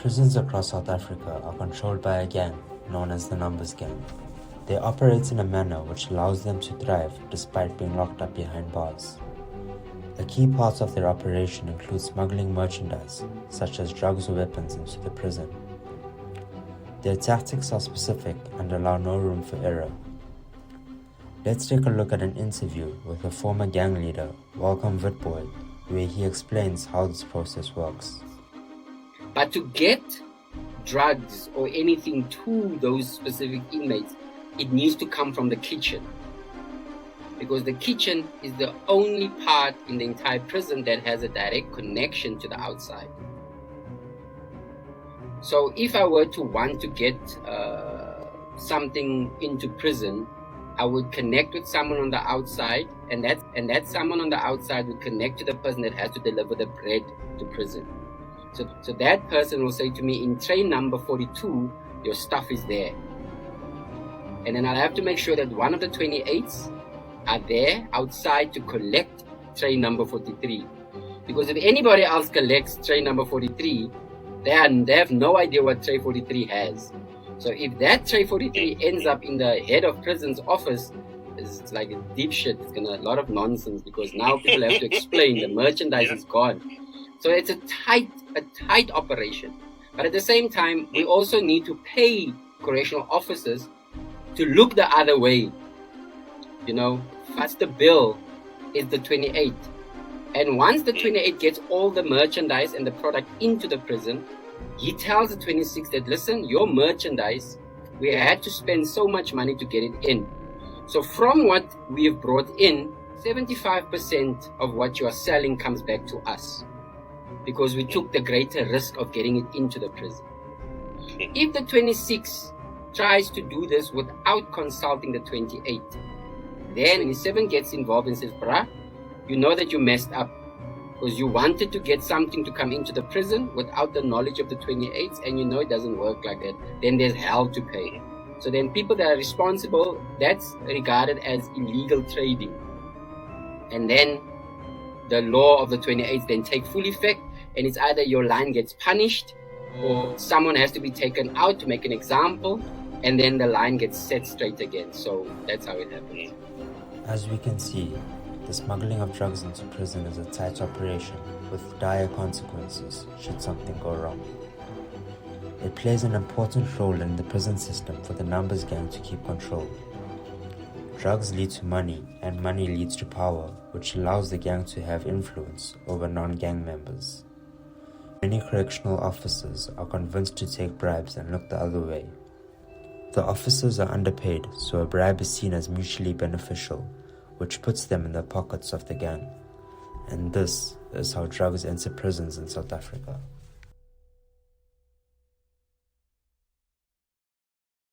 Prisons across South Africa are controlled by a gang known as the Numbers Gang. They operate in a manner which allows them to thrive despite being locked up behind bars. A key part of their operation includes smuggling merchandise, such as drugs or weapons, into the prison. Their tactics are specific and allow no room for error. Let's take a look at an interview with a former gang leader, Witbooi, where he explains how this process works. But to get drugs or anything to those specific inmates, it needs to come from the kitchen. Because the kitchen is the only part in the entire prison that has a direct connection to the outside. So if I were to want to get something into prison, I would connect with someone on the outside, and that someone on the outside would connect to the person that has to deliver the bread to prison. So that person will say to me, in tray number 42, your stuff is there. And then I'll have to make sure that one of the 28s are there outside to collect tray number 43. Because if anybody else collects tray number 43, they have no idea what tray 43 has. So if that tray 43 ends up in the head of prison's office, it's like a deep shit. It's gonna a lot of nonsense, because now people have to explain the merchandise is gone. So it's a tight operation. But at the same time, we also need to pay correctional officers to look the other way. You know, first the bill is the 28. And once the 28 gets all the merchandise and the product into the prison, he tells the 26 that, listen, your merchandise, we had to spend so much money to get it in. So from what we have brought in, 75% of what you are selling comes back to us, because we took the greater risk of getting it into the prison. If the 26 tries to do this without consulting the 28, then 27 gets involved and says, bruh, you know that you messed up, because you wanted to get something to come into the prison without the knowledge of the 28s, and you know it doesn't work like that. Then there's hell to pay. So then people that are responsible, that's regarded as illegal trading. And then the law of the 28s then take full effect, and it's either your line gets punished or someone has to be taken out to make an example, and then the line gets set straight again. So that's how it happens. As we can see, the smuggling of drugs into prison is a tight operation with dire consequences should something go wrong. It plays an important role in the prison system for the Numbers Gang to keep control. Drugs lead to money, and money leads to power, which allows the gang to have influence over non-gang members. Many correctional officers are convinced to take bribes and look the other way. The officers are underpaid, so a bribe is seen as mutually beneficial, which puts them in the pockets of the gang. And this is how drugs enter prisons in South Africa.